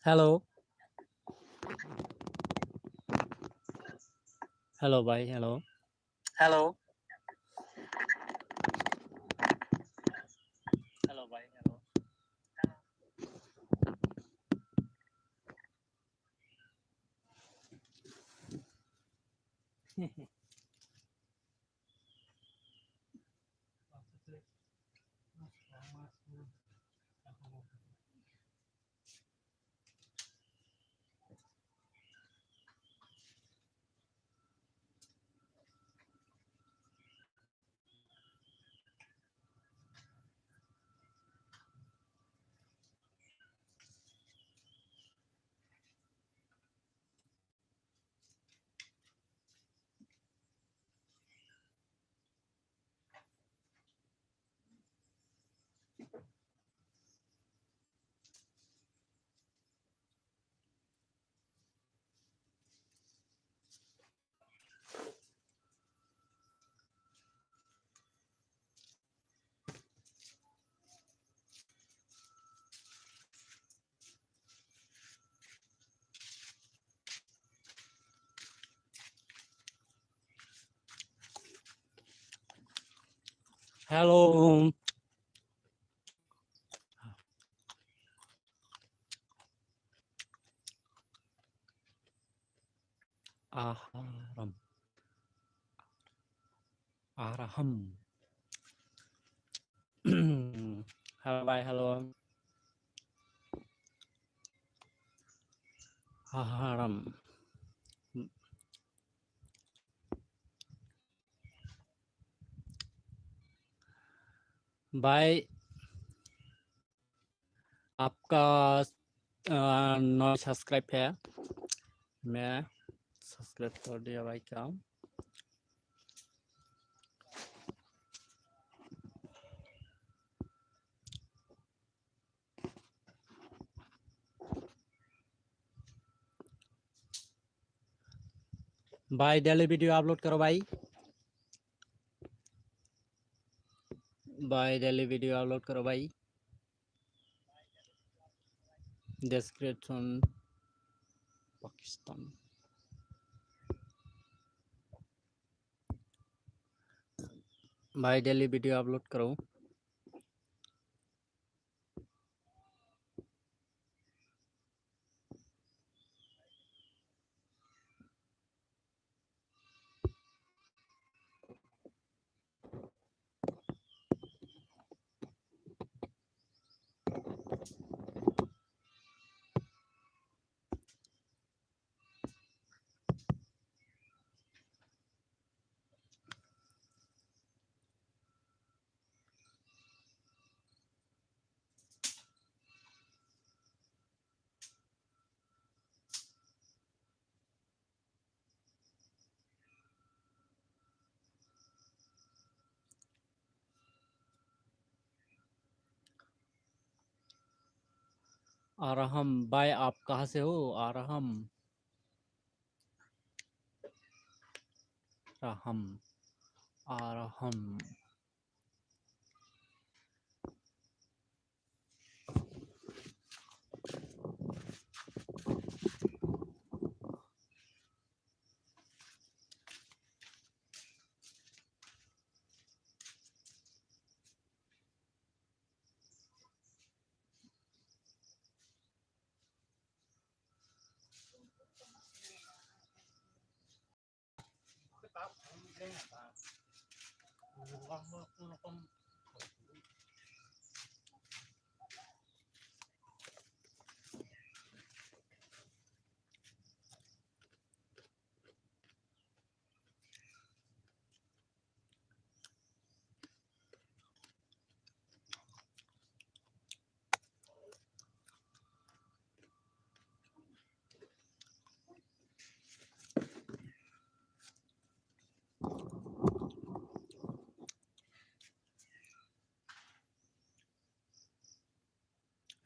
Hello. Hello भाई, hello. Hello. Hello भाई, hello. Hello. आहारम, Aarham. Hello भाई, हेलो। आहारम। भाई, आपका 9 सब्सक्राइब है। मैं सब्सक्राइब कर दिया भाई। क्या भाई, डेली वीडियो अपलोड करो भाई। भाई, डेली वीडियो अपलोड करो भाई। डिस्क्रिप्शन पाकिस्तान। भाई, डेली वीडियो अपलोड करो। आरहम भाई, आप कहाँ से हो? आरहम, रहम, आरहम।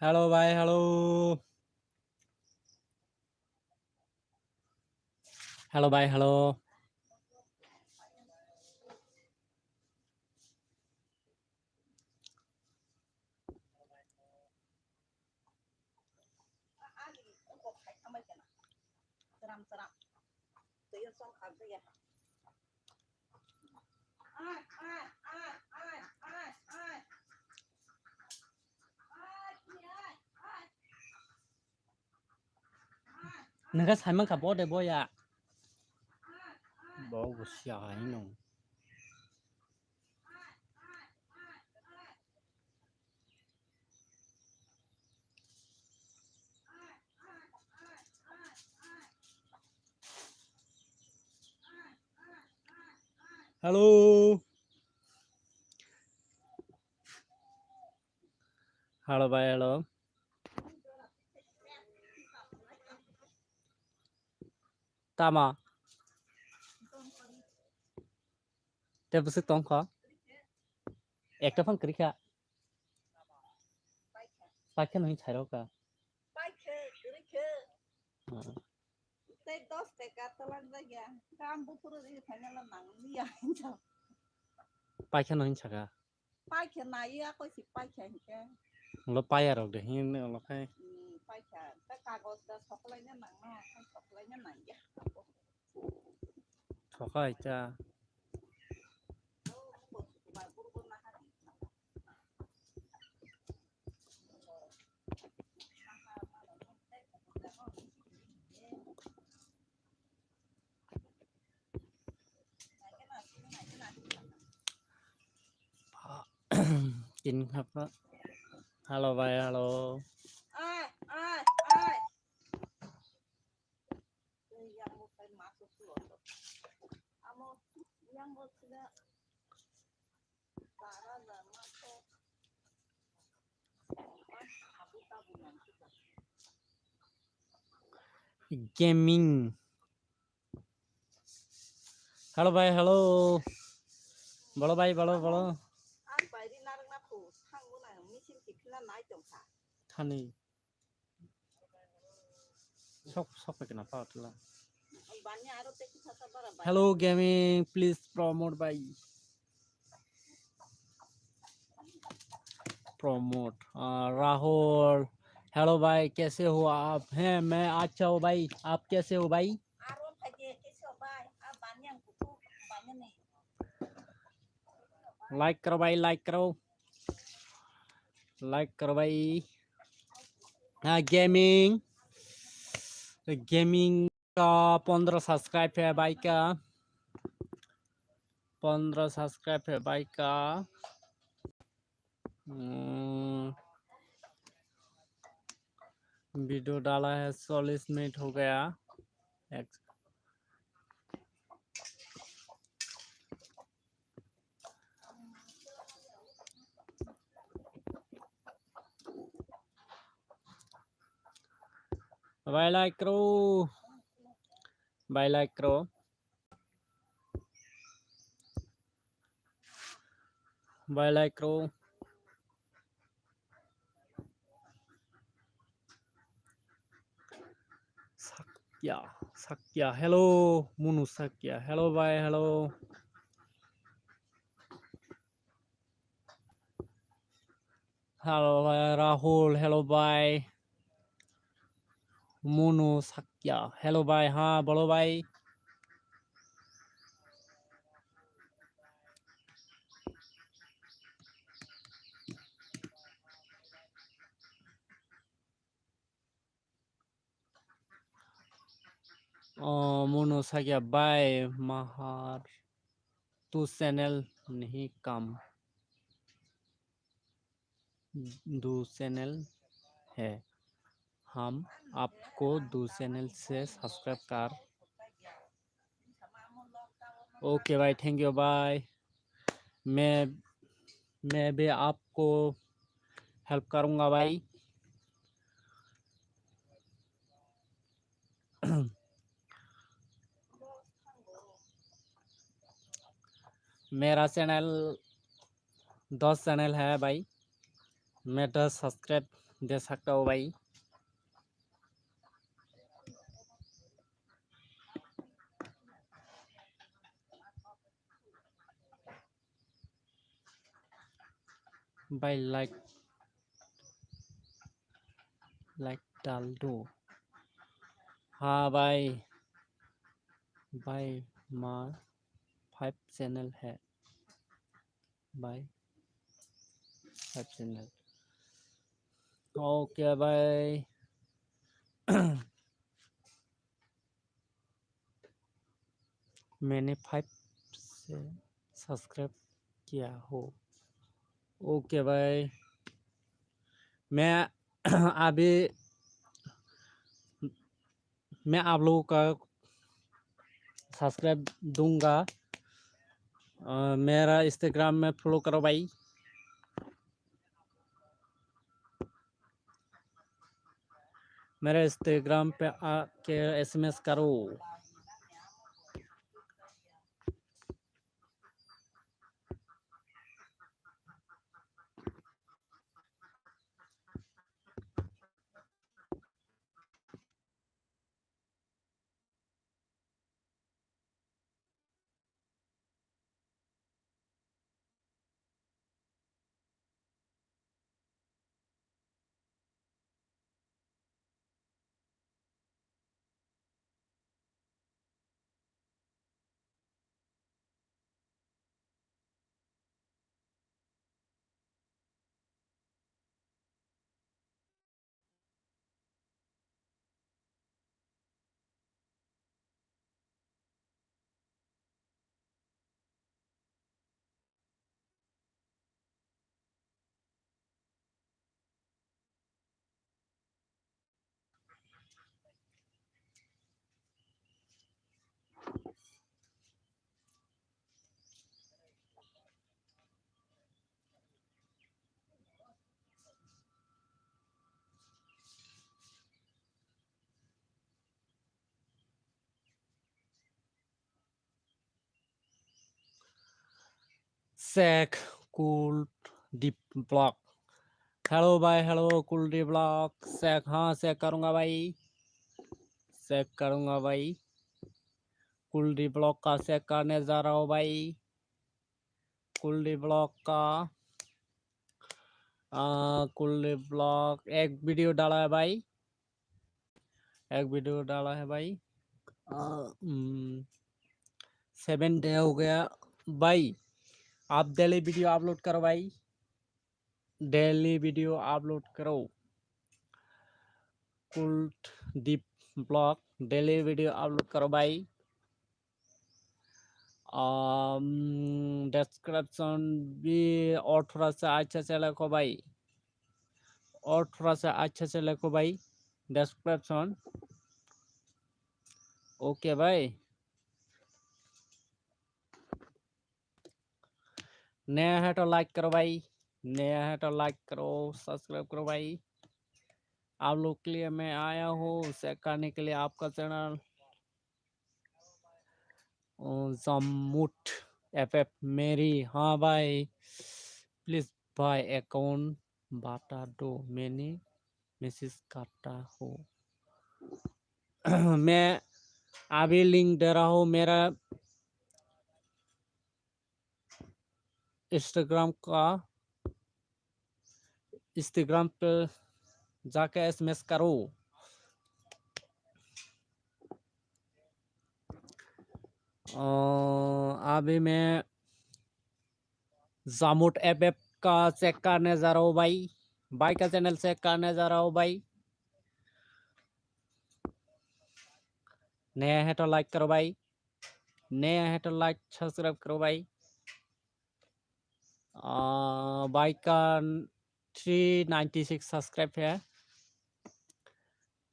हेलो भाई, हेलो। हेलो भाई, hello. Nggak sai mang kapot deh boy ya. Bagus ya ini. Halo. Halo bay halo. Tama. Thế bữa sức tông khó. Ekta phang kরি khা. Paikha nahi chai roka. Paikha nahi chaka. Lo paya rok deh hin lo khai. Chokai cha. Kín khắp đó. Hello bay hello. Gaming. Hello bay hello. Bolo bay bolo bolo. Thani. Sok sok phải cái nào phát là. Hello gaming, please promote by. Promote. Rahul. Hello भाई कैसे हो आप हैं मैं अच्छा हूँ भाई आप कैसे हो भाई लाइक करो भाई लाइक करो भाई हाँ गेमिंग का 15 सब्सक्राइब है भाई का 15 सब्सक्राइब है भाई का वीडियो डाला है 40 मिनट हो गया भाई लाइक करो भाई लाइक करो भाई लाइक करो Sakya hello Munu Sakya hello bye hello hello Rahul hello bye Munu Sakya hello bye हाँ बोलो भाई Munu Sakya bye महार तू चैनल नहीं काम दो चैनल है हम आपको दो चैनल से सब्सक्राइब कर ओके भाई थैंक यू बाय मैं भी आपको हेल्प करूंगा भाई मेरा चैनल 10 चैनल है भाई मैं 10 सब्सक्राइब दे सकता हूँ भाई भाई लाइक डाल दो हाँ भाई भाई माँ 5 चैनल है भाई 5 चैनल ओके भाई मैंने 5 से सब्सक्राइब किया हो ओके भाई मैं अभी मैं आप लोगों का सब्सक्राइब दूंगा मेरा इंस्टाग्राम में फॉलो करो भाई मेरे इंस्टाग्राम पे आके एसएमएस करो सेक कूल डीप ब्लॉक हेलो भाई हेलो कूल डीप ब्लॉक सेक हाँ सेक करूँगा भाई सेक करूँगा भाई कूल डीप ब्लॉक का सेक करने जा रहा हूँ भाई कूल डीप ब्लॉक का कूल डीप ब्लॉक एक वीडियो डाला है भाई एक वीडियो डाला है भाई 7 डे हो गया भाई आप डेली वीडियो अपलोड करो भाई डेली वीडियो अपलोड करो कुल्ट दीप ब्लॉग डेली वीडियो अपलोड करो भाई डिस्क्रिप्शन भी और थोड़ा सा अच्छा से लिखो भाई और थोड़ा सा अच्छा से लिखो भाई डिस्क्रिप्शन ओके भाई नया है तो लाइक करो भाई नया है तो लाइक करो सब्सक्राइब करो भाई आप लोग के लिए मैं आया हूँ शेयर करने के लिए आपका चैनल जम्मूट एफ मेरी हाँ भाई प्लीज भाई अकाउंट बता दो मैंने मैसेज करता हूँ मैं अभी लिंक दे रहा हूँ मेरा इंस्टाग्राम पे जाके एसएमएस करो अभी मैं जामुट ऐप का चेक करने जा रहा हूँ भाई भाई का चैनल चेक करने जा रहा हूँ भाई नया है तो लाइक करो भाई नया है तो लाइक सब्सक्राइब करो भाई भाई का 396 सब्सक्राइब है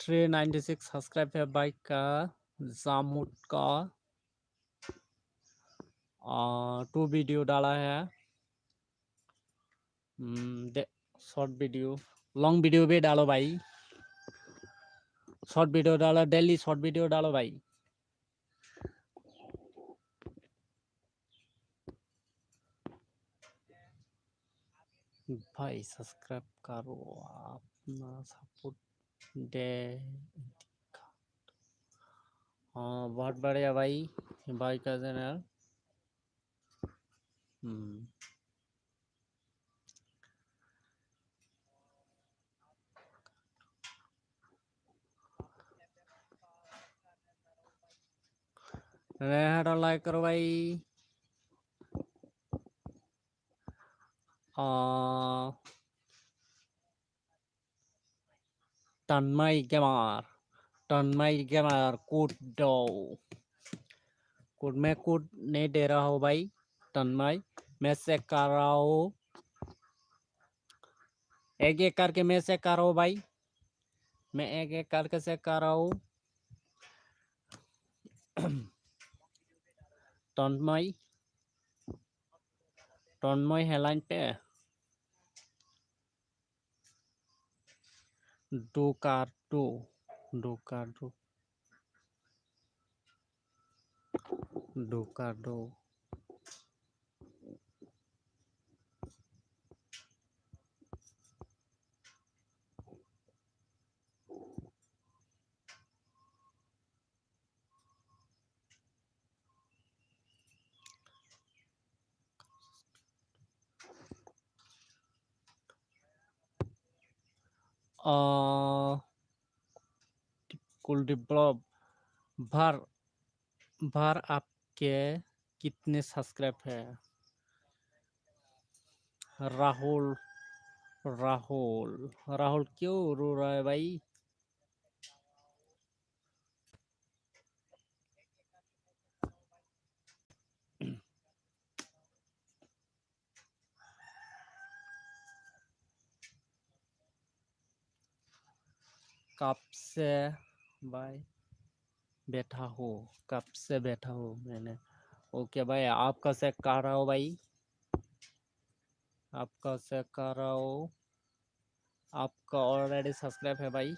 396 सब्सक्राइब है बाइक का जामुट का 2 वीडियो डाला है शॉर्ट वीडियो लॉन्ग वीडियो भी डालो भाई शॉर्ट वीडियो डालो डेली शॉर्ट वीडियो डालो भाई भाई सब्सक्राइब करो अपना सपोर्ट दे हाँ बहुत बढ़िया भाई भाई का चैनल हेलो लाइक करो भाई। तन्मय गेमार कूद दो। कूद मैं कूद नहीं दे रहा हूँ भाई। तन्मय मैं चेक कर रहा हूँ। एक एक करके मैं चेक कर रहा हूँ भाई। मैं एक एक करके चेक कर रहा हूँ। तन्मय तन्मय है लाइन पे। दो कार दो दो कार दो दो कार दो। कुलदीप ब्लॉग भर भर आपके कितने सब्सक्राइब है? राहुल राहुल राहुल क्यों रो रहा है भाई? कब से भाई बैठा हो? कब से बैठा हो मैंने? ओके भाई आपका चेक कर रहा हो भाई। आपका चेक कर रहा हो। आपका ऑलरेडी सब्सक्राइब है भाई।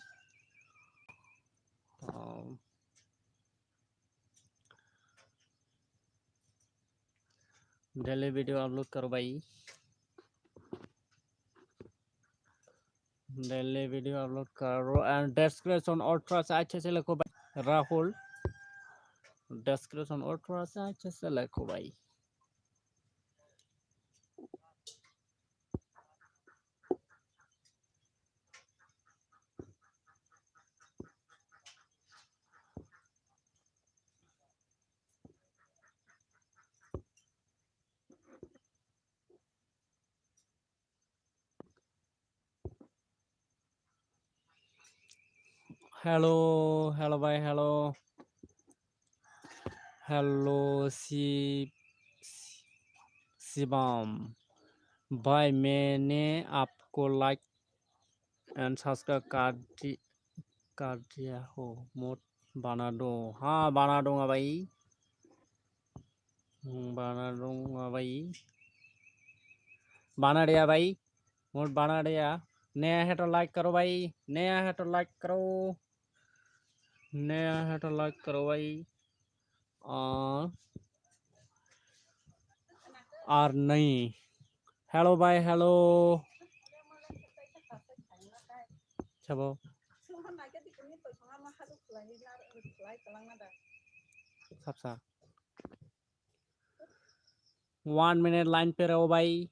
डेली वीडियो अपलोड करो भाई। डेली वीडियो अपलोड करो एंड डिस्क्रिप्शन और थोड़ा सा अच्छे से लिखो भाई। राहुल डिस्क्रिप्शन और थोड़ा सा अच्छे से लिखो भाई। हेलो हेलो भाई हेलो हेलो शिवम भाई मैंने आपको लाइक एंड सब्सक्राइब कर दिया हो। मोड बना दो। हाँ बना दूंगा भाई। बना दूंगा भाई। बना दिया भाई। मोड बना दिया। नया है तो लाइक करो भाई। नया है तो लाइक करो। नया है तो लाइक करो भाई। और नहीं। हेलो भाई हेलो चलो सबसा 1 मिनट लाइन पे रहो भाई।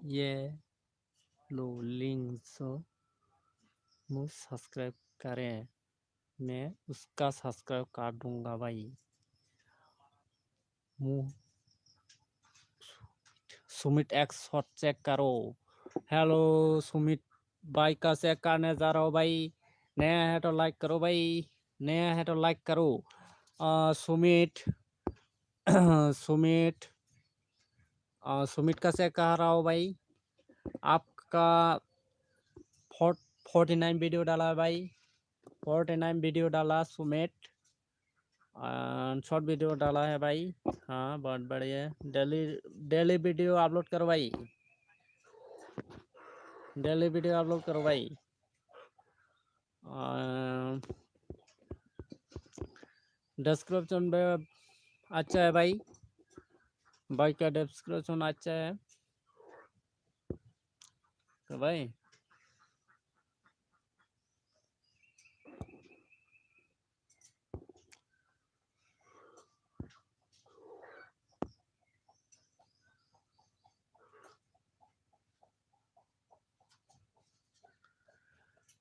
ये लो लिंक सो मुझ सब्सक्राइब करें, मैं उसका सब्सक्राइब कर दूंगा भाई। मुँह सुमित एक्स शॉट चेक करो। हेलो सुमित भाई का चेक करने जा रहा हूँ भाई। नया है तो लाइक करो भाई, नया है तो लाइक करो। सुमित सुमित सुमित का चेक कर रहा हूँ भाई। आपका 49 वीडियो डाला है भाई, 49 वीडियो डाला सुमित, शॉर्ट वीडियो डाला है भाई। हाँ बहुत बढ़िया, डेली डेली वीडियो अपलोड करो भाई, डेली वीडियो अपलोड करो भाई। डिस्क्रिप्शन में अच्छा है भाई, भाई का डिस्क्रिप्शन अच्छा है तो भाई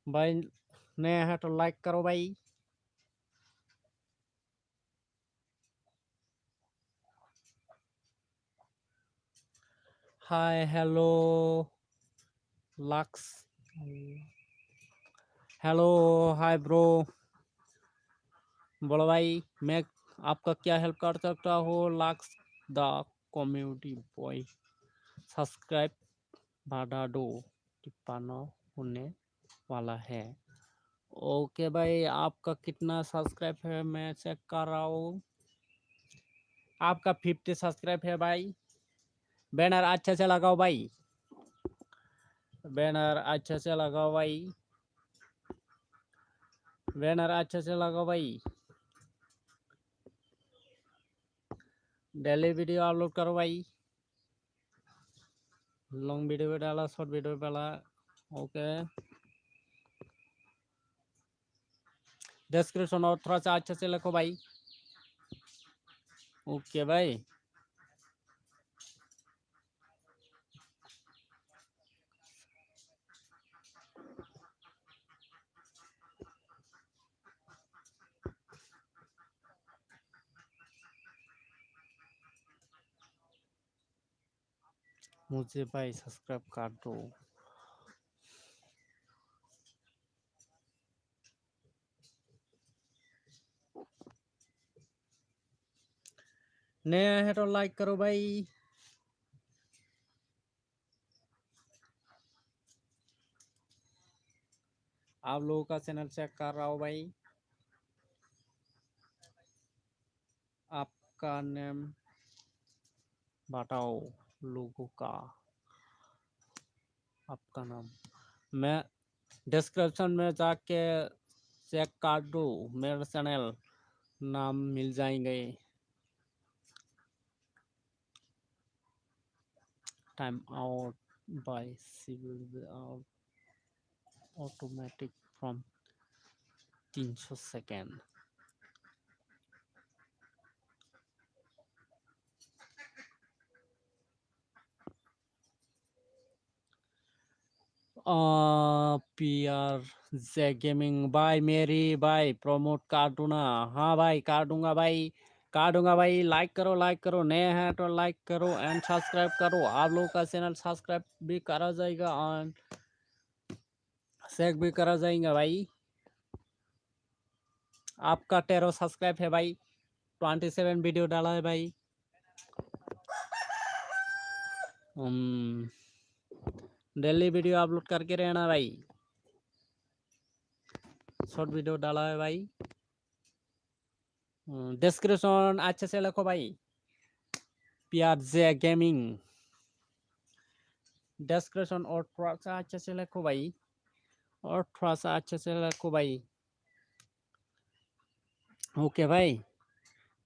भाई नया है तो लाइक करो भाई। Hi hello lux, hello hi bro. बोलो भाई मैं आपका क्या हेल्प कर सकता हूँ। Lux the community boy subscribe बढ़ा दो, टिप्पणी होने वाला है। ओके भाई आपका कितना सब्सक्राइब है मैं चेक कर रहा हूँ। आपका 50 सब्सक्राइब है भाई। बैनर अच्छे से लगाओ भाई, बैनर अच्छे से लगाओ भाई, बैनर अच्छे से लगाओ भाई। डेली वीडियो अपलोड करो भाई, लॉन्ग वीडियो भी डाला, शॉर्ट वीडियो भी डाला। ओके डिस्क्रिप्शन और थोड़ा सा अच्छे से लिखो भाई। ओके भाई मुझे भाई सब्सक्राइब कर दो। नया है तो लाइक करो भाई। आप लोगों का चैनल चेक कर रहा हूँ भाई। आपका नेम बताओ लोगों का, आपका नाम मैं डिस्क्रिप्शन में जाके चेक कर दो, मेरा चैनल नाम मिल जाएंगे। Time out by civil automatic from 300 second. P R J gaming भाई मेरी भाई प्रमोट कर दो ना। हाँ भाई कर दूंगा भाई, कर दूंगा भाई। लाइक करो, नए हैं तो लाइक करो एंड सब्सक्राइब करो। आप लोगों का चैनल सब्सक्राइब भी करा जाएगा और शेयर भी करा जाएगा भाई। आपका 13 सब्सक्राइब है भाई, 27 वीडियो डाला है भाई। डेली वीडियो अपलोड करके रहना भाई, शॉर्ट वीडियो डाला है भाई। डिस्क्रिप्शन अच्छे से लिखो भाई, पीआरजे गेमिंग डिस्क्रिप्शन और थोड़ा सा अच्छे से लिखो भाई, और थोड़ा सा अच्छे से लिखो भाई। ओके भाई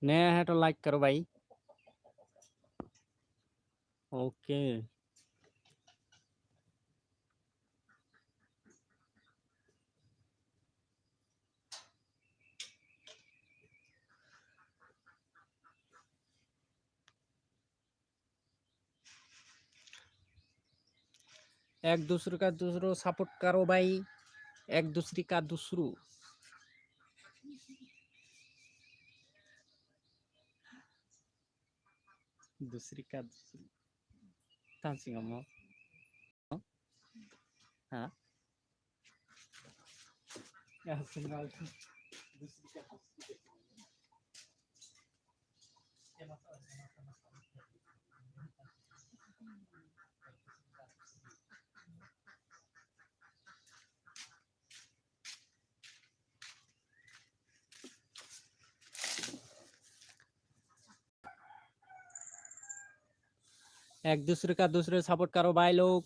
नया है तो लाइक करो भाई। ओके एक दूसरे का दूसरो सपोर्ट करो भाई, एक दूसरे का दूसरो दूसरी का दूसरी तांसी ngomong हाँ ya sengal दूसरी का दूसरी एक दूसरे का दूसरे सपोर्ट करो भाई लोग।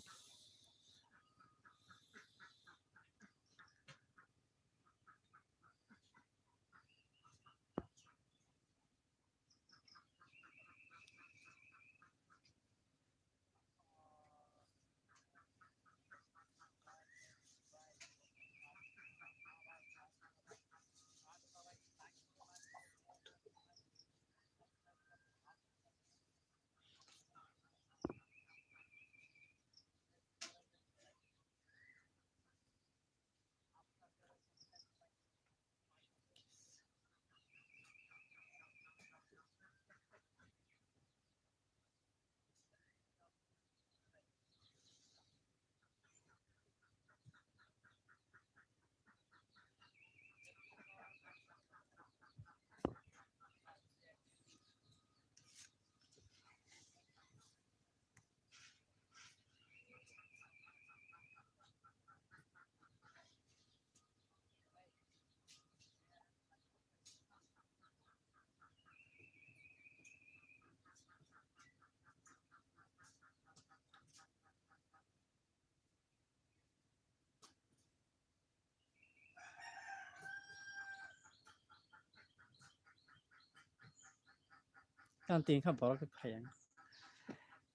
Tanti kan bawa ke payang.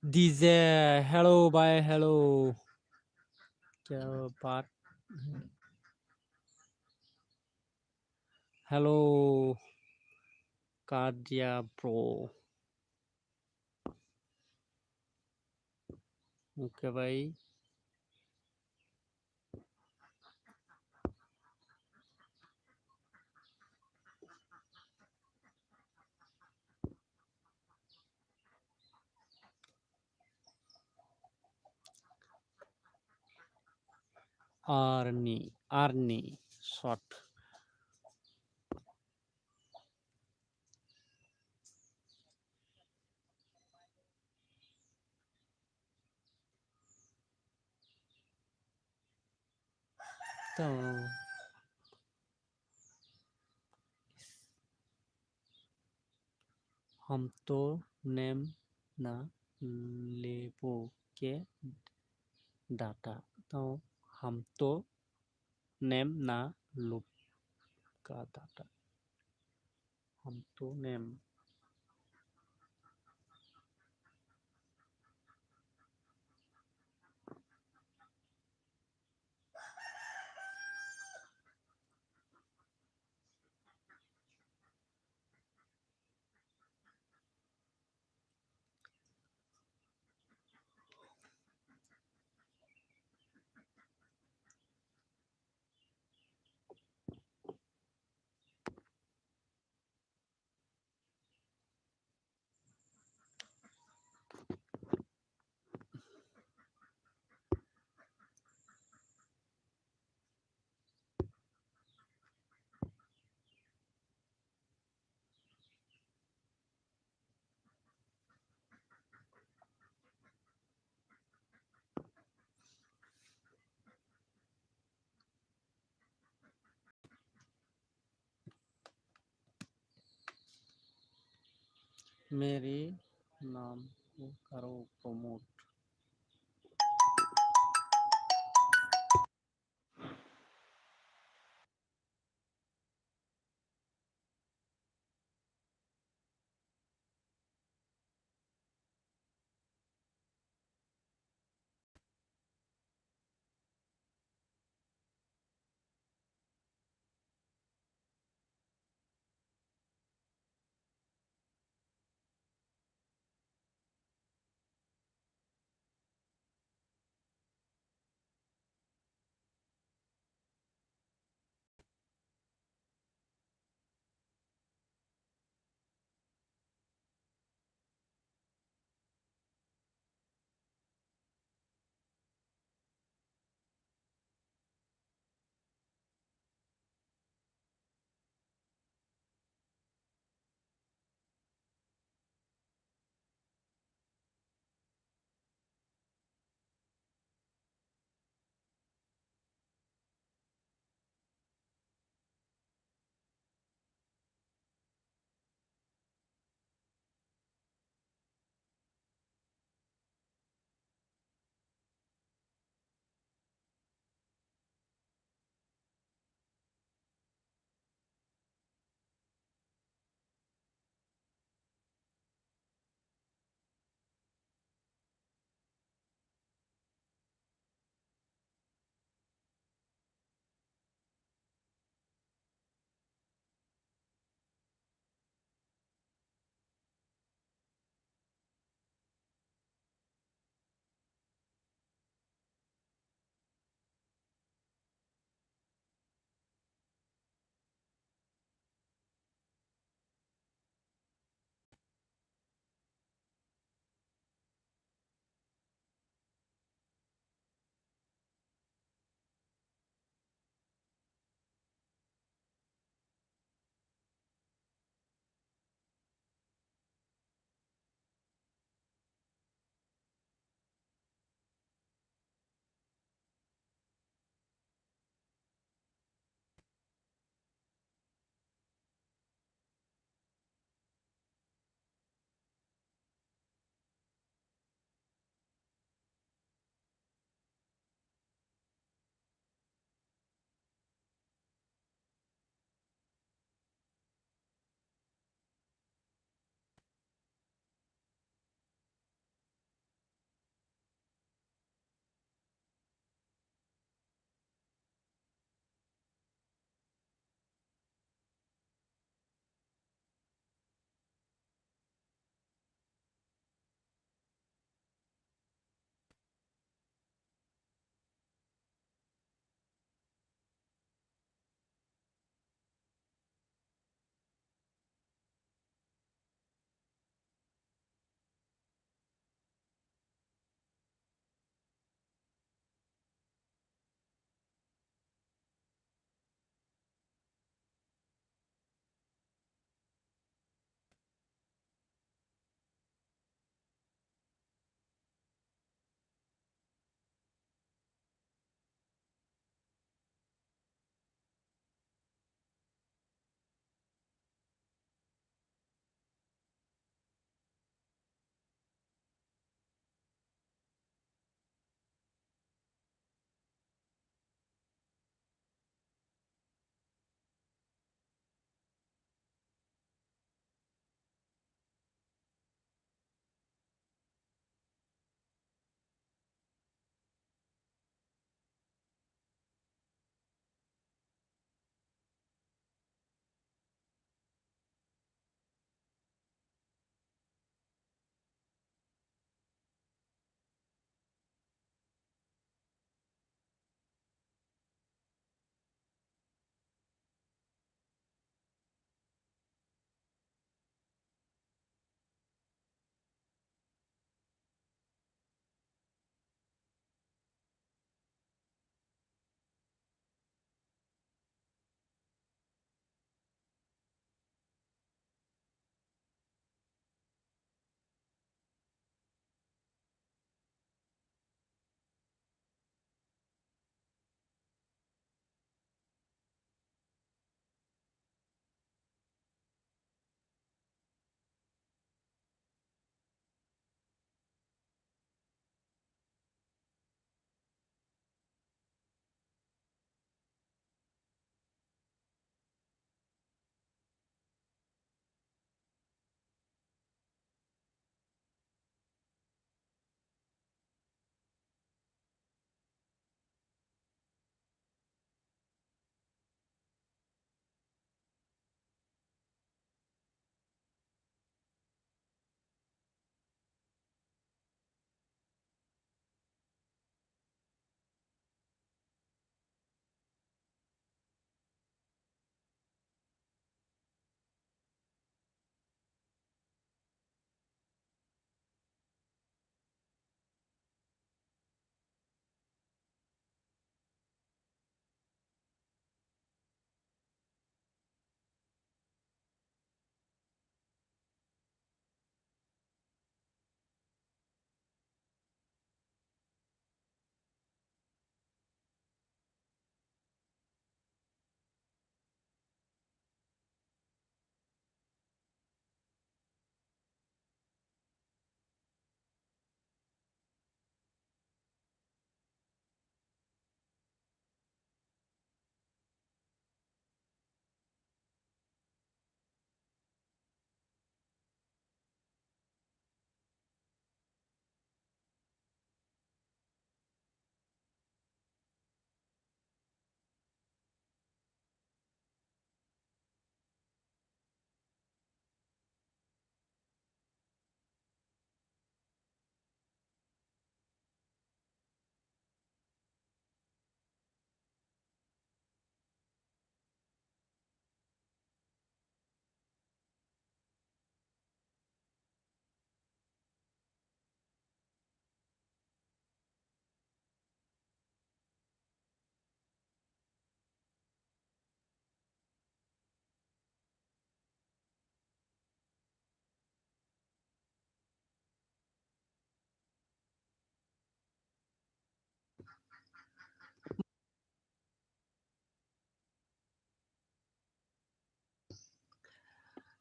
DJ hello bye hello क्या बात हेलो कार्डिया प्रो ओके भाई आर्नी आर्नी शॉट तो हम तो नेम ना लेबो के डाटा तो हम तो नेम ना लूप का डाटा हम तो नेम मेरे नाम को करो प्रमोट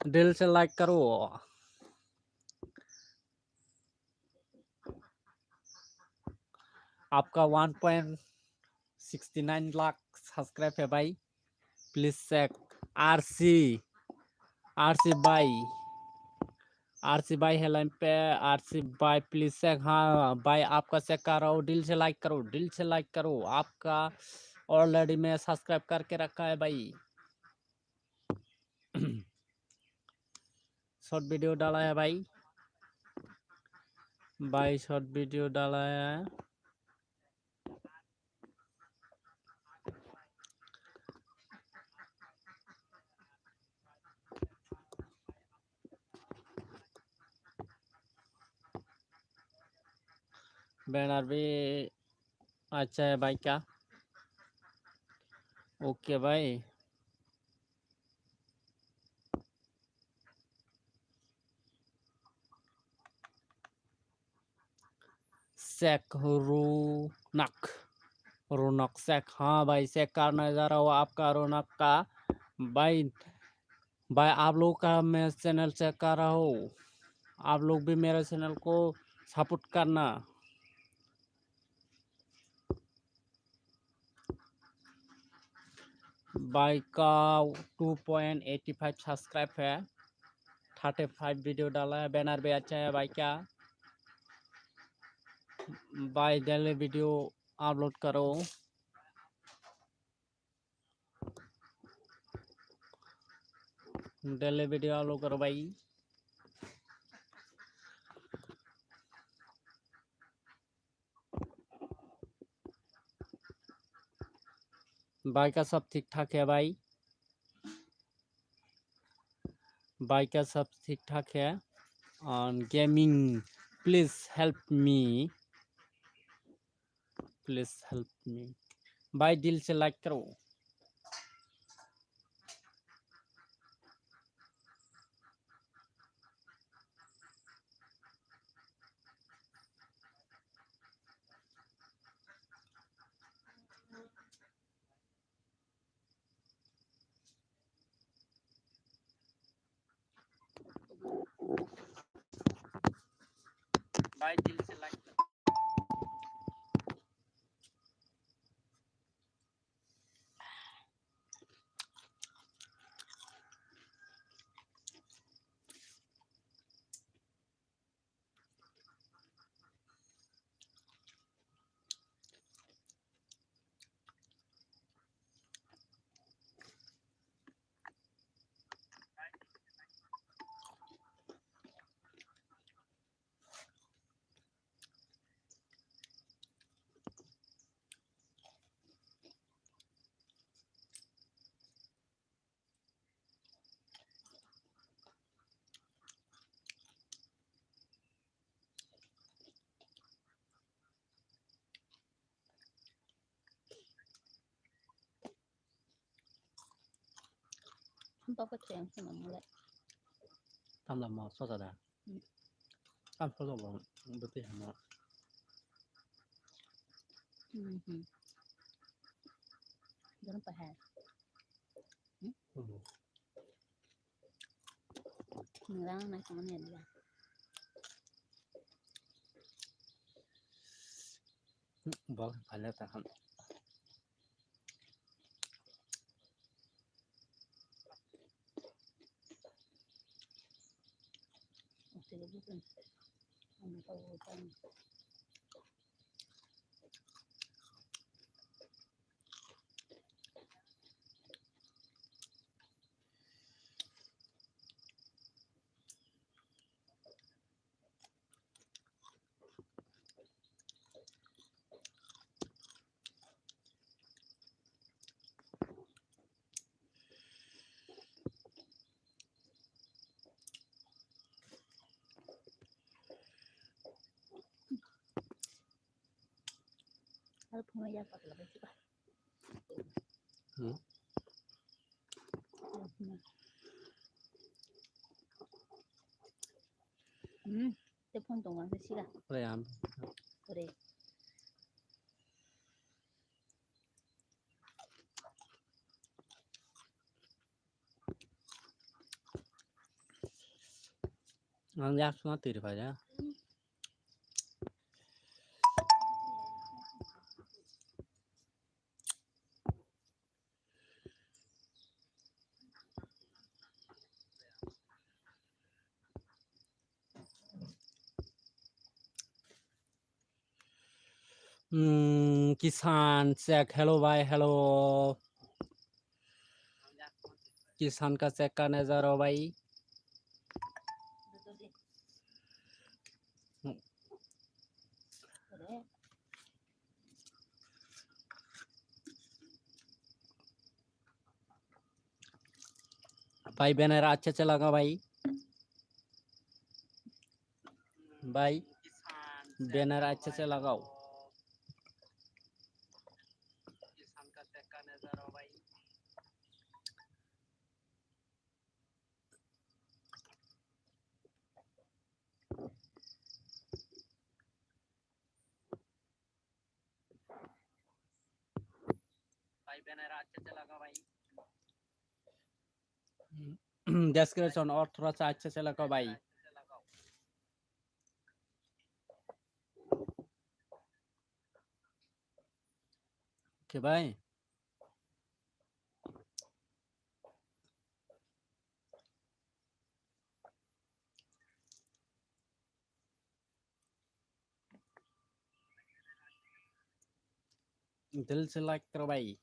दिल से लाइक करो। आपका 1.69 लाख सब्सक्राइब है भाई, प्लीज चेक। आरसी भाई हेल्प पे आरसी भाई प्लीज चेक। हाँ भाई आपका चेक कर रहा हूँ, दिल से लाइक करो, दिल से लाइक करो। आपका ऑलरेडी मैं सब्सक्राइब करके रखा है भाई। शॉर्ट वीडियो डाला है भाई, शॉर्ट वीडियो डाला है। बैनर भी अच्छा है भाई क्या? ओके भाई। शेख रौनक शेख, हाँ भाई शेख करने जा रहा हूँ आपका रौनक का भाई। आप लोग का मैं चैनल चेक कर रहा हूँ, आप लोग भी मेरे चैनल को सपोर्ट करना। भाई का 2.85 सब्सक्राइब है, 35 वीडियो डाला है। बैनर भी अच्छा है भाई क्या? भाई डेली वीडियो अपलोड करो। डेली वीडियो अपलोड करो भाई। भाई का सब ठीक ठाक है भाई, भाई का सब ठीक ठाक है। On gaming please help me, please help me. भाई दिल से लाइक करो। भाई दिल से लाइक करो। Bapak yang senang mulai. Tam là một số giờ tam số giờ bữa tiệc nó Jangan pahal. Ngelang nak sama ni dia. vâng phải là ta không. Okey bukan. Anu tahu kan. Kalau punya apa kalau begitu bah. Telepon tunggu sih lah. Đây em. Kore. Ang yak na tiri pa ya. किसान check hello भाई hello किसान का check करने जा रहा हूँ भाई 그래. भाई बैनर अच्छे से लगा भाई भाई बैनर अच्छे से लगाओ किसान का चेक करने जा रहा हूँ भाई भाई बैनर अच्छे से लगा भाई डिस्क्रिप्शन और थोड़ा सा अच्छे से लगाओ भाई ओके भाई दिल से लाइक करो भाई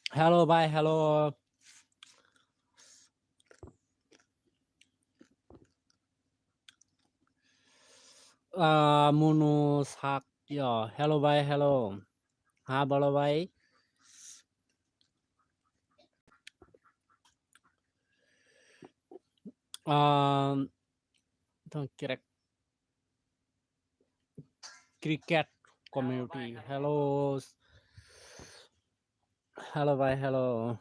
हेलो भाई हेलो मुनु साक्य हेलो भाई हेलो हाँ बोलो भाई तो क्रिकेट कम्युनिटी हेलो हेलो भाई हेलो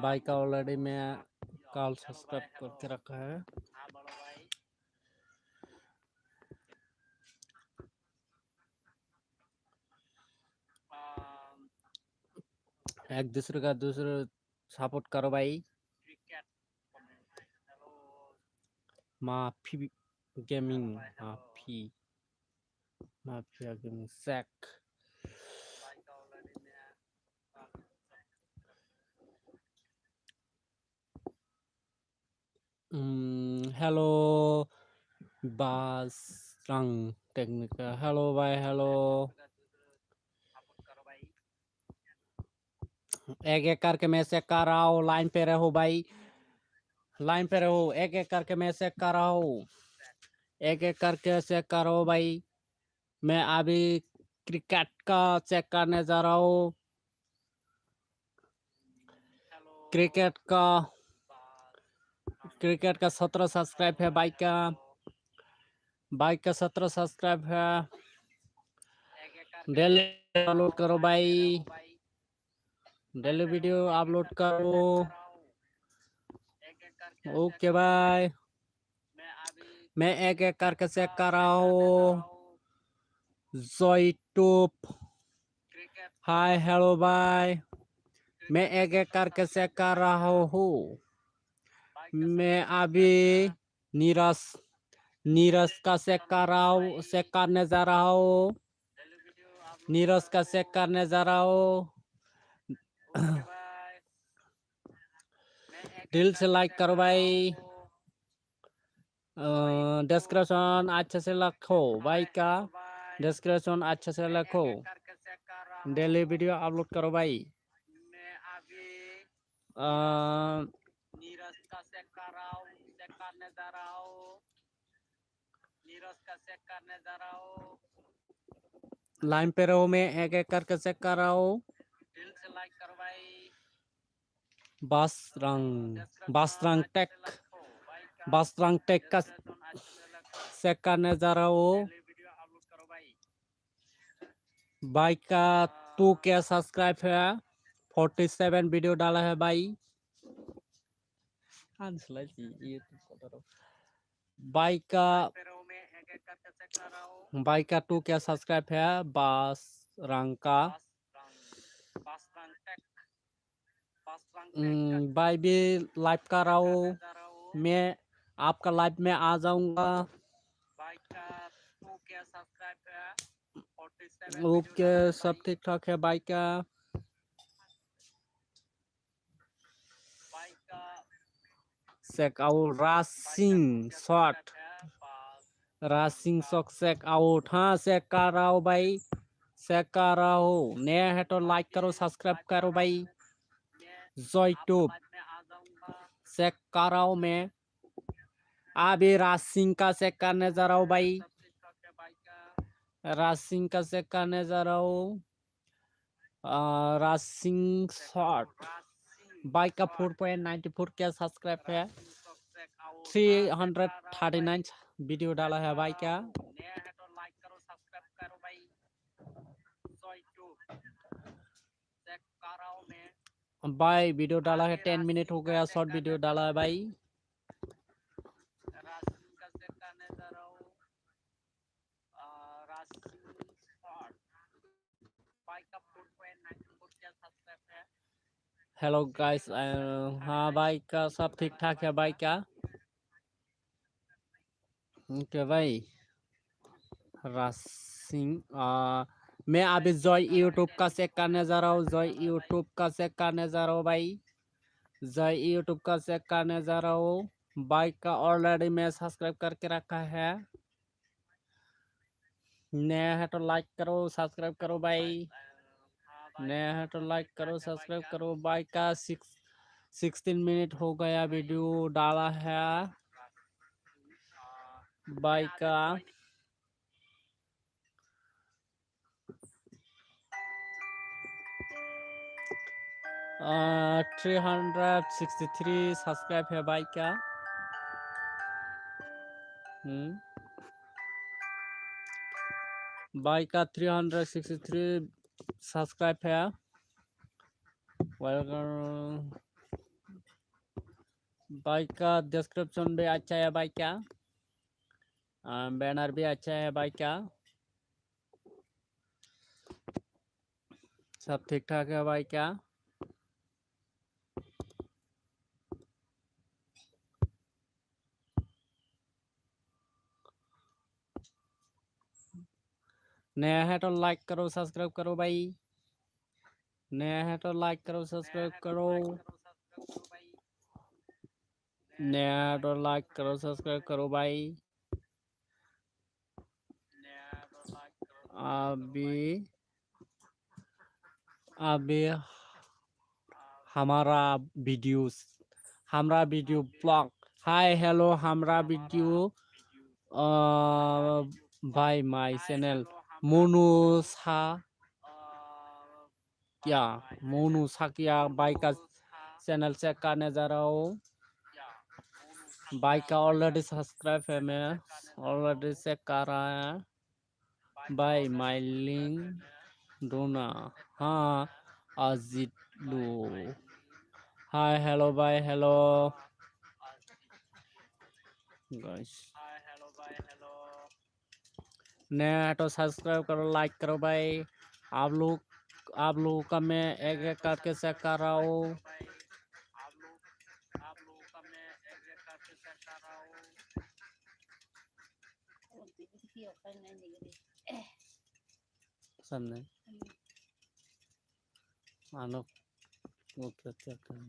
भाई का ऑलरेडी मैं कॉल सब्सक्राइब करके रखा है एक दूसरे का दूसरे सपोर्ट करो भाई माफी गेमिंग माफिया गेमिंग सैक हेलो बासरंग टेक्निकल हेलो भाई हेलो एक एक करके मैं चेक कर रहा हूँ लाइन पे रहो भाई लाइन पे रहो एक एक करके मैं चेक कर रहा हूँ एक एक करके चेक करो भाई मैं अभी क्रिकेट का चेक करने जा रहा हूँ क्रिकेट का 17 सब्सक्राइब है बाइक का 17 सब्सक्राइब है डेली अपलोड करो भाई डेली वीडियो अपलोड करो ओके भाई मैं एक एक करके चेक कर रहा हूँ यूट्यूब हाय हेलो भाई मैं एक एक करके चेक कर रहा हूँ मैं अभी नीरज का चेक कर रहा हूँ चेक करने जा रहा हूँ नीरज का चेक करने जा रहा हूँ दिल से लाइक करो भाई। डिस्क्रिप्शन अच्छे से रखो भाई का, डिस्क्रिप्शन अच्छे से रखो। डेली वीडियो अपलोड करो भाई। मैं अभी अ, नीरज का चेक कर रहा हूँ, चेक करने जा रहा हूँ, नीरज का चेक करने जा रहा हूँ। लाइन पे रहो, मैं एक एक करके चेक कर रहा हूँ। दिल से लाइक करो भाई। बासरंग टेक, बासरंग टेक का चेक करने जा रहा हूँ। वीडियो अपलोड करो भाई। भाई का 2K सब्सक्राइब है, 47 वीडियो डाला है भाई। भाई का 2K सब्सक्राइब है, बासरंग का। भाई भी लाइव कर रहा हूँ, मैं आपका लाइव में आ जाऊंगा। ओके, सब ठीक ठाक है भाई का। चेक आउट रासिंग शॉट, रासिंग शॉट चेक आउट। हाँ चेक कर रहा हूँ भाई, चेक कर रहा हूँ। नया है तो लाइक करो, सब्सक्राइब करो भाई। यूट्यूब चेक कर रहा हूँ मैं, अभी रासिंग का चेक करने जा रहा हूँ भाई। रासिंग का चेक करने जा रहा हूँ। रासिंग शॉट बाइक का 4.94 क्या सब्सक्राइब है, 339 वीडियो डाला है भाई का। भाई वीडियो डाला है 10 मिनट हो गया, शॉर्ट वीडियो डाला है भाई। हेलो गाइस, हाँ भाई का सब ठीक ठाक है भाई का। ओके भाई। रासिंग मैं अभी जॉय यूट्यूब का चेक करने जा रहा हूँ, जॉय यूट्यूब का चेक करने जा रहा हूँ भाई। जॉय यूट्यूब का चेक करने जा रहा हूँ। बाइक का ऑलरेडी मैं सब्सक्राइब करके रखा है। नया है तो लाइक करो, सब्सक्राइब करो भाई। नया है तो लाइक करो, सब्सक्राइब करो। बाइक का 16 मिनट हो गया वीडियो डाला है बाइक का। 363 सब्सक्राइब है भाई का। भाई का 363 सब्सक्राइब है। भाई का डिस्क्रिप्शन भी अच्छा है भाई का, बैनर भी अच्छा है भाई का। सब ठीक ठाक है भाई का। नया है तो लाइक करो, सब्सक्राइब करो भाई। नया है तो लाइक करो, सब्सक्राइब करो। नया है तो लाइक करो, सब्सक्राइब करो भाई। अभी अभी हमारा वीडियो ब्लॉग, हाय हेलो हमारा video by my channel Monu सा क्या, मोनू साकिया बाइक का चैनल चेक करने जा रहा हूँ। बाइक का ऑलरेडी सब्सक्राइब है, मैं ऑलरेडी चेक कर रहा है। बाय माय लिंक डोना, हाँ अजीत लो। Hi hello bye hello guys. नया तो सब्सक्राइब करो, लाइक करो भाई। आप लोगों का मैं एक एक करके चेक कर रहा हूँ। सामने आनो ओके चेक कर।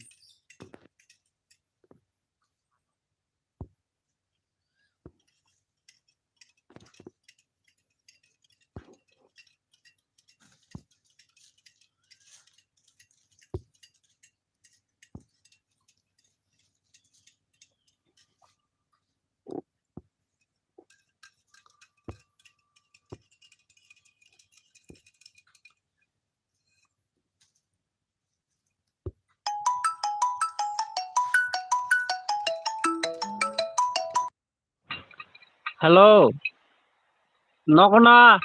Hello, nó có na,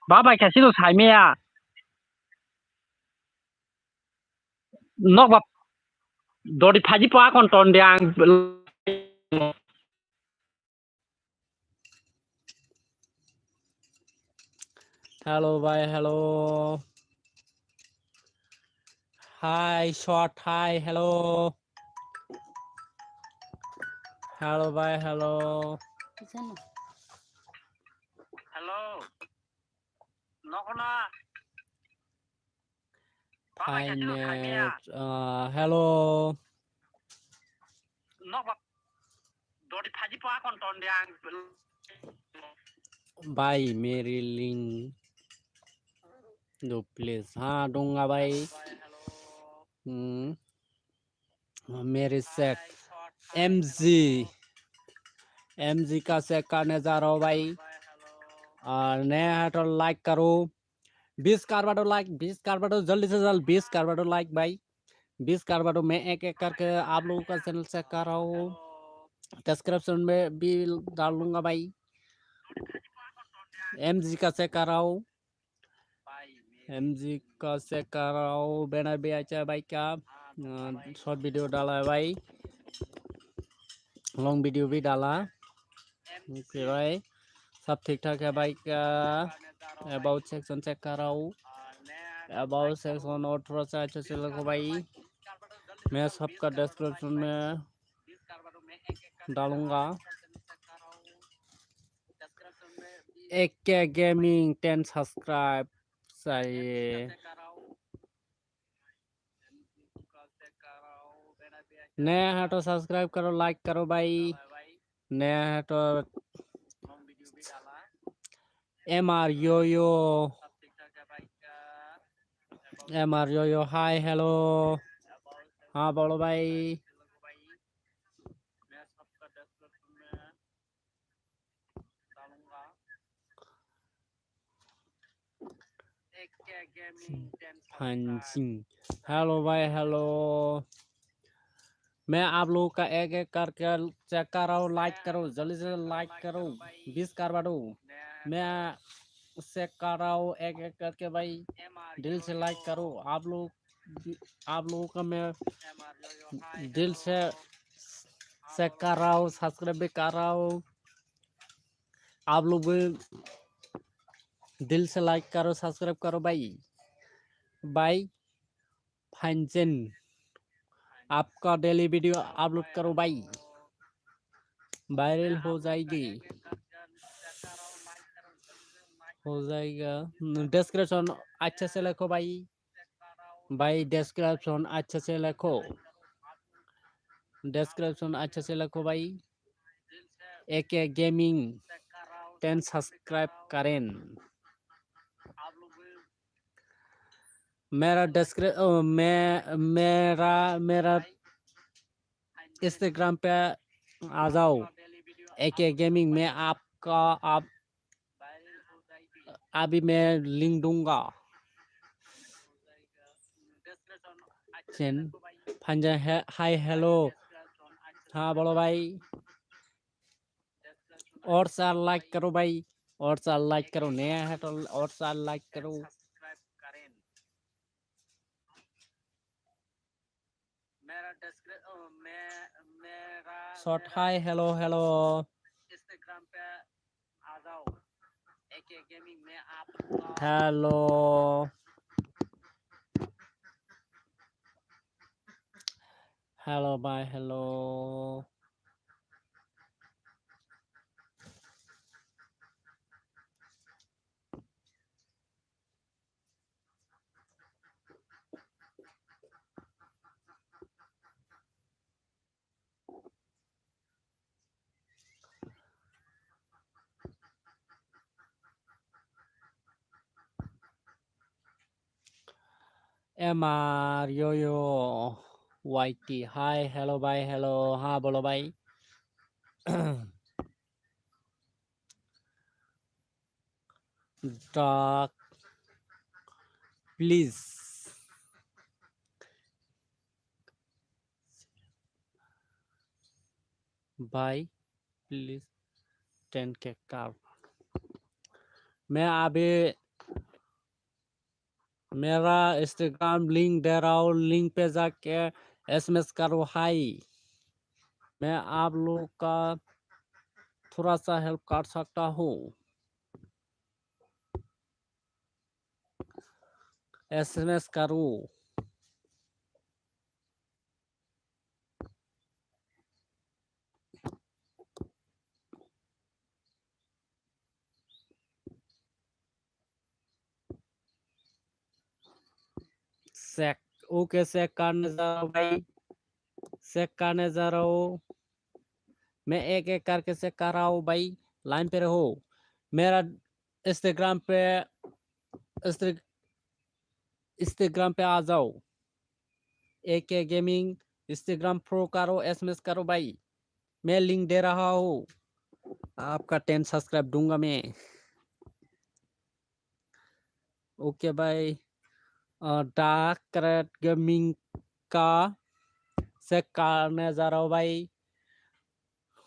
bá bài cái xí đồ xài mẹ à, nó bập, đồ đi phá pa con tròn đèn. Hello, bye, hello. Hi, short, hi, hello. Hello, bye, hello. 괜찮아. Hello. Nó có na. Hi, net. Hello. Nó bập. Đồ đi phá pa con tròn đèn. Bye, Marilyn. Do please. हाँ दूंगा भाई. मेरे set MG का set करने जा रहा हूँ भाई. नया है तो लाइक करो. 20 कार्बाडो लाइक, 20 कार्बाडो जल्दी से जल्द 20 कार्बाडो लाइक भाई. 20 कार्बाडो मैं एक एक करके आप लोगों का चैनल चेक कर रहा हूँ. डिस्क्रिप्शन में भी डाल दूंगा भाई. MG का चेक कर रहा हूँ. MG का चेक कर रहा हूँ. बैनर भी अच्छा है भाई का. शॉर्ट वीडियो डाला है भाई. लॉन्ग वीडियो भी डाला. ओके भाई, सब ठीक ठाक है भाई का. अबाउट सेक्शन चेक कर रहा हूँ. अबाउट सेक्शन और थोड़ा सा अच्छे से लिखो भाई. मैं सबका डिस्क्रिप्शन में डालूंगा. AK गेमिंग 10 सब्सक्राइब चाहिए. नया है तो सब्सक्राइब करो, लाइक करो भाई. नया है तो MR यो MR यो हाय हेलो. हाँ बोलो भाई. हेलो भाई हेलो. मैं आप लोगों का एक एक करके चेक कर रहा हूँ. लाइक करो, जल्दी से लाइक करो. 20 करवा दो. मैं चेक कर रहा हूँ एक एक करके भाई. दिल से लाइक करो. आप लोगों का मैं दिल से चेक कर रहा हूँ. सब्सक्राइब भी कर रहा हूँ. आप लोग भी दिल से लाइक करो, सब्सक्राइब करो भाई. भाई फंक्शन आपका डेली वीडियो अपलोड करो भाई. वायरल हो जाएगी, हो जाएगा. डिस्क्रिप्शन अच्छे से लिखो भाई. भाई डिस्क्रिप्शन अच्छे से लिखो. डिस्क्रिप्शन अच्छे से लिखो भाई. AK गेमिंग 10 सब्सक्राइब करें. मेरा मेरा इंस्टाग्राम पे आ जाओ. AK गेमिंग में आपका अभी मैं लिंक दूंगा. Hi hello. हाँ बोलो भाई. और साल लाइक करो भाई. और साल लाइक करो. नया है तो और साल लाइक करो. Short hi hello hello. Instagram पे आ जाओ. AK गेमिंग में आप hello. Hello bye hello. MR yo YT hi hello bye hello. हाँ बोलो भाई. Dark please bye. Please 10K car. मैं अभी मेरा इंस्टाग्राम लिंक दे रहा हूँ, लिंक पे जाके SMS करो हाई। मैं आप लोग का थोड़ा सा हेल्प कर सकता हूँ। SMS करो। सेक ओके सेक करने जा रहा हूँ भाई, सेक करने जा रहा हूँ। मैं एक एक करके सेक कर रहा हूँ भाई, लाइन पे रहो। मेरा इंस्टाग्राम पे इंस्टाग्राम पे आ जाओ। AK गेमिंग इंस्टाग्राम प्रो करो, SMS करो भाई। मैं लिंक दे रहा हूँ, आपका 10 सब्सक्राइब दूंगा मैं। ओके भाई। डार्क क्रेट गेमिंग का चेक करने जा रहा हूँ भाई।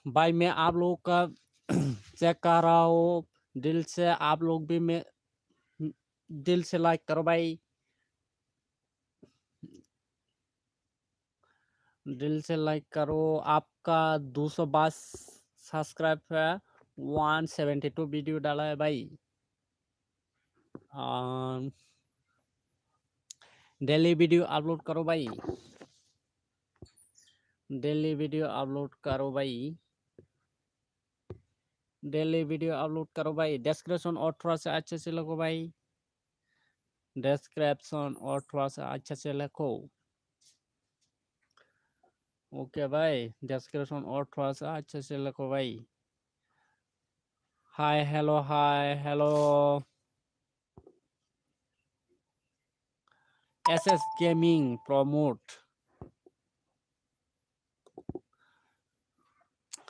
भाई मैं आप लोगों का चेक कर रहा हूँ दिल से। आप लोग भी मैं दिल से लाइक करो भाई, दिल से लाइक करो। आपका 222 सब्सक्राइब है, 172 वीडियो डाला है भाई। डेली वीडियो अपलोड करो भाई, डेली वीडियो अपलोड करो भाई, डेली वीडियो अपलोड करो भाई। डिस्क्रिप्शन और थोड़ा सा अच्छे से लिखो भाई, डिस्क्रिप्शन और थोड़ा सा अच्छे से लिखो। ओके भाई, डिस्क्रिप्शन और थोड़ा सा अच्छे से लिखो भाई। Hi hello SS gaming promote.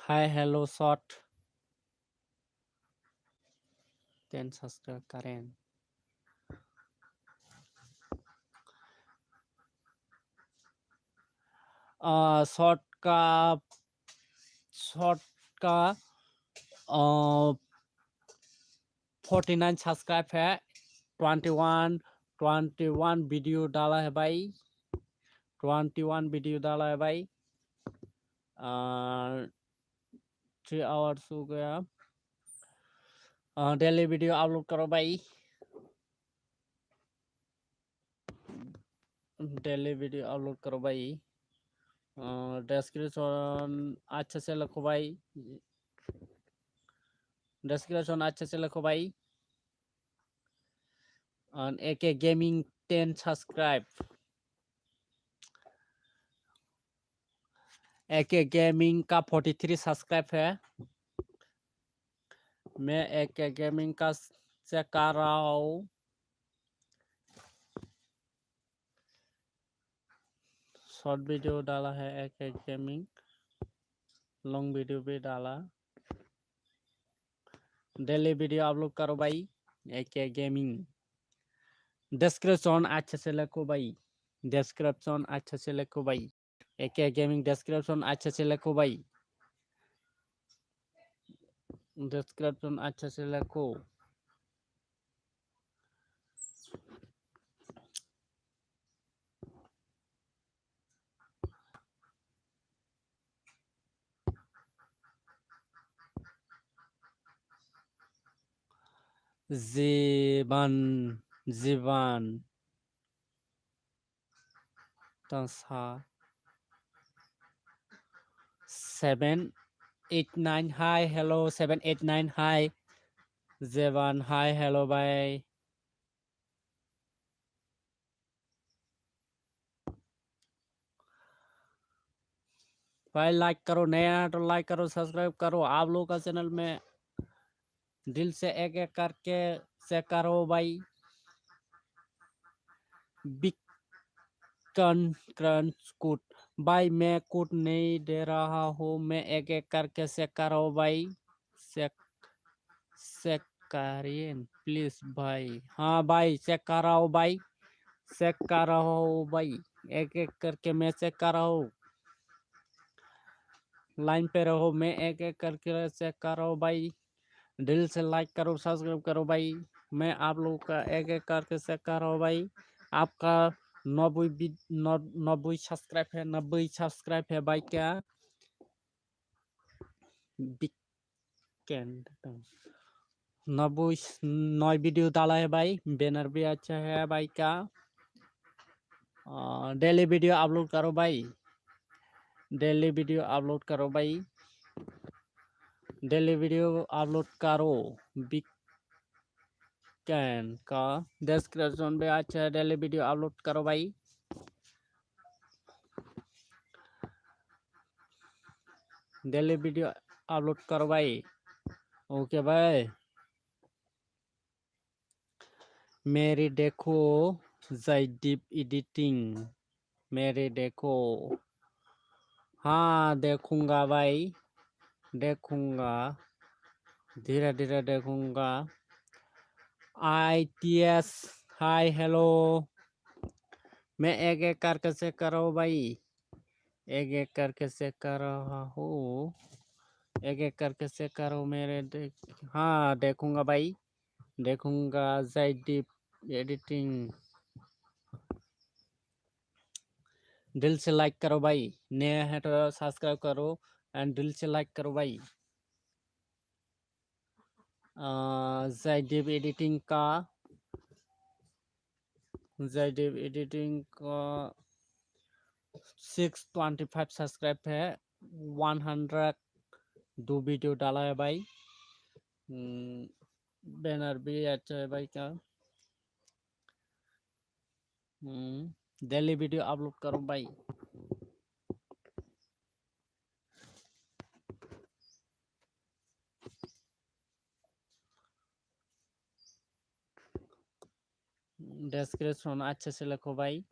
Hi hello short 10 subscribe करें। शॉर्ट का 49 सब्सक्राइब है, 21 वीडियो डाला है भाई, 21 वीडियो डाला है भाई। 3 आवर्स हो गया। डेली वीडियो अपलोड करो भाई, डेली वीडियो अपलोड करो भाई। डिस्क्रिप्शन अच्छे से लिखो भाई, डिस्क्रिप्शन अच्छे से लिखो भाई। AK gaming 10 subscribe, AK gaming का 43 सब्सक्राइब है। मैं AK गेमिंग का चेक कर रहा हूँ। शॉर्ट वीडियो डाला है AK गेमिंग, लॉन्ग वीडियो भी डाला। डेली वीडियो अपलोड करो भाई, AK गेमिंग। डिस्क्रिप्शन अच्छे से लिखो भाई, डिस्क्रिप्शन अच्छे से लिखो भाई। AK गेमिंग डिस्क्रिप्शन अच्छे से लिखो भाई, डिस्क्रिप्शन अच्छे से लिखो। जीवन तसा 789 हाय हेलो 789 हाय जीवन हाय हेलो भाई। भाई लाइक करो, नया तो लाइक करो, सब्सक्राइब करो। आप लोगों का चैनल में दिल से एक एक करके चेक करो भाई। बिग क्रंच कोड भाई, मैं कोड नहीं दे रहा हूँ, मैं एक एक करके चेक करो भाई। चेक करिए प्लीज भाई। हाँ भाई चेक कर रहा हूँ भाई, चेक कर रहा हूँ भाई, एक एक करके मैं चेक कर रहा हूँ। लाइन पे रहो, मैं एक एक करके चेक कर रहा हूँ भाई। दिल से लाइक करो, सब्सक्राइब करो भाई। मैं आप लोगों का एक एक करके चेक कर रहा हूँ भाई। आपका 90 सब्सक्राइब है, 90 सब्सक्राइब है भाई। क्या वीकेंड 90 नए वीडियो डाला है भाई। बैनर भी अच्छा है भाई का। डेली वीडियो अपलोड करो भाई, डेली वीडियो अपलोड करो भाई, डेली वीडियो अपलोड करो। वीकेंड का डिस्क्रिप्शन भी अच्छा है, डेली वीडियो अपलोड करो भाई। डेली वीडियो अपलोड करो भाई। ओके भाई। मेरी देखो जयदीप एडिटिंग, मेरे देखो। हाँ देखूंगा भाई, देखूंगा, धीरे धीरे देखूंगा। ITS hi hello. मैं एक एक करके चेक कर रहा हूँ भाई, एक एक करके चेक कर रहा हूँ, एक एक करके चेक कर रहा हूँ मेरे हाँ देखूंगा भाई, देखूंगा जयदीप एडिटिंग। दिल से लाइक करो भाई, नया है तो सब्सक्राइब करो एंड दिल से लाइक करो भाई। जयदीप एडिटिंग का, जयदीप एडिटिंग का 625 सब्सक्राइब है, 102 वीडियो डाला है भाई। बैनर भी अच्छा है भाई का। डेली वीडियो अपलोड करो भाई। डिस्क्रिप्शन अच्छे से लिखो भाई,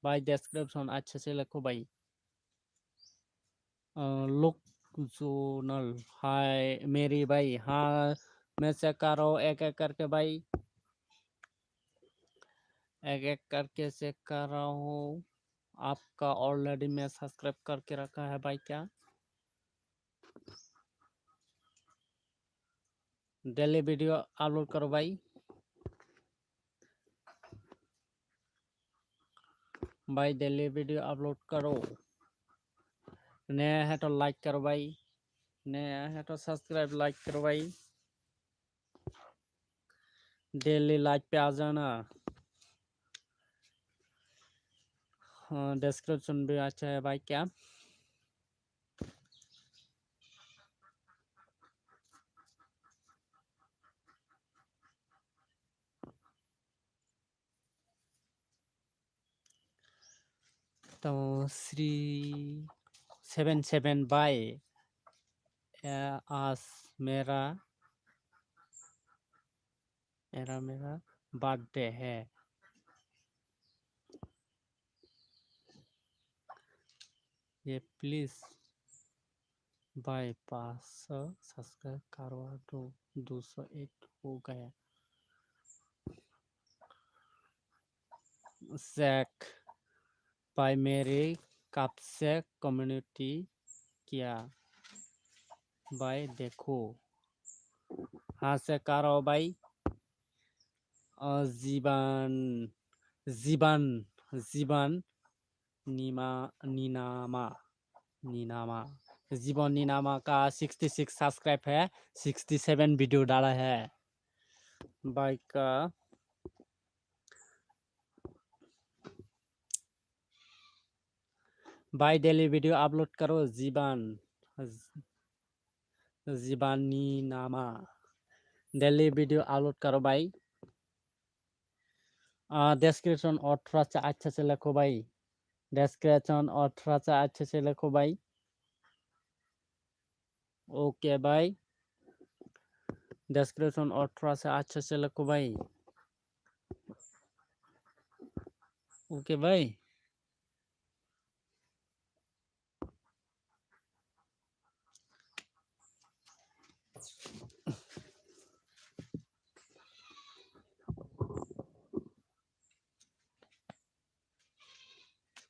भाई डिस्क्रिप्शन अच्छे से लिखो भाई। लुक जोनल हाय मेरी भाई। हाँ मैं चेक कर रहा हूँ एक एक करके भाई, एक एक करके चेक कर रहा हूँ। आपका ऑलरेडी मैं सब्सक्राइब करके रखा है भाई क्या। डेली वीडियो अपलोड करो भाई, भाई डेली वीडियो अपलोड करो। नया है तो लाइक करो भाई, नया है तो सब्सक्राइब लाइक करो भाई। डेली लाइक पे आ जाना। हाँ डिस्क्रिप्शन भी अच्छा है भाई क्या। तो 377 बाय आज मेरा मेरा बर्थडे है। ये प्लीज बाईपास सब्सक्राइब करवा दो, 201 हो गया। जैक भाई मेरे कब से कम्युनिटी किया भाई देखो। हाँ से करो भाई। जीवन जीवन जीवन नीनामा नीनामा जीवन नीनामा का 66 सब्सक्राइब है, 67 वीडियो डाला है भाई का। भाई डेली वीडियो अपलोड करो जीवानी नामा, डेली वीडियो अपलोड करो भाई। डिस्क्रिप्शन और थोड़ा सा अच्छे से लिखो भाई, डिस्क्रिप्शन और थोड़ा सा अच्छे से लिखो भाई। ओके भाई, डिस्क्रिप्शन और थोड़ा सा अच्छे से लिखो भाई। ओके भाई।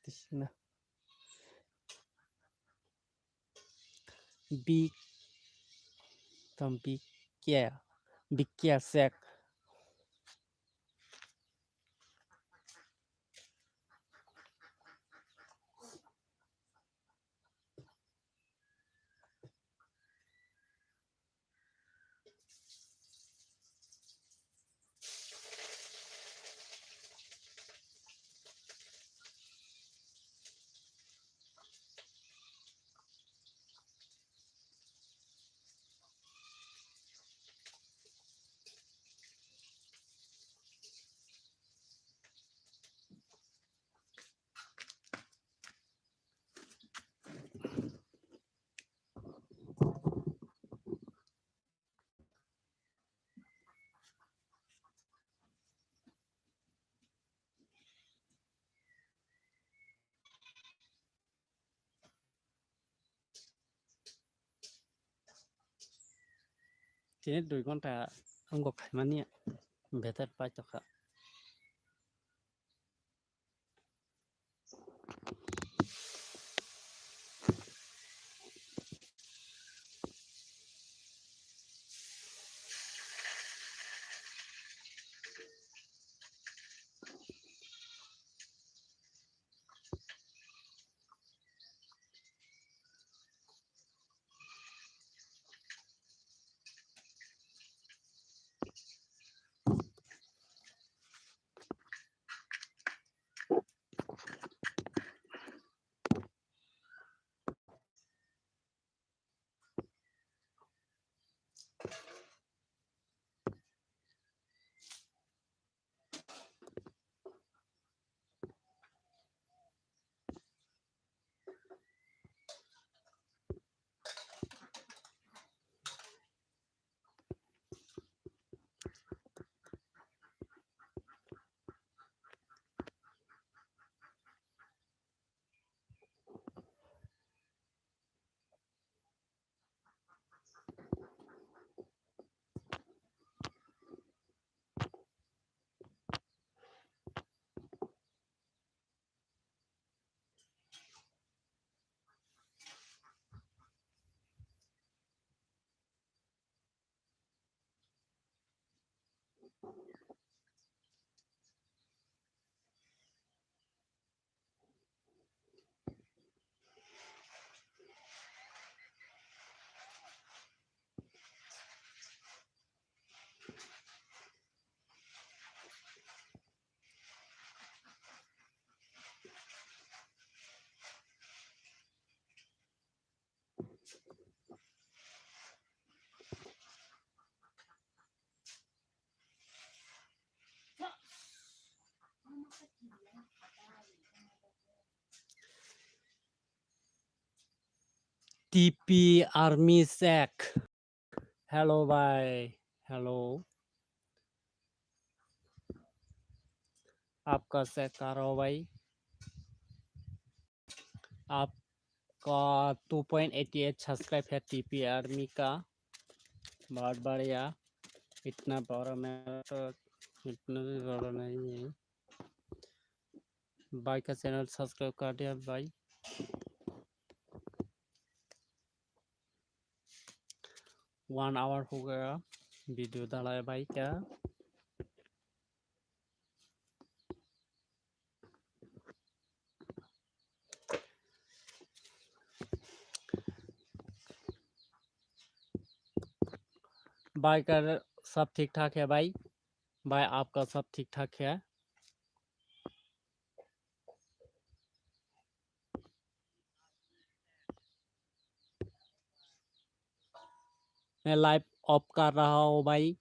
Krishna big some big yeah secทีนี้ดูก่อนแต่ông có phải mà nè về thật phải cho cả TP Army Sack hello bye hello आपका सैक कर रहा हो भाई आपका 2.88 सब्सक्राइब है टीपी आर्मी का बहुत बढ़िया इतना बड़ा मेरा तो इतना भी बड़ा नहीं है भाई का चैनल सब्सक्राइब कर दिया भाई 1 आवर हो गया वीडियो डाला भाई क्या भाई का सब ठीक ठाक है भाई भाई आपका सब ठीक ठाक है मैं लाइव ऑफ कर रहा हूँ भाई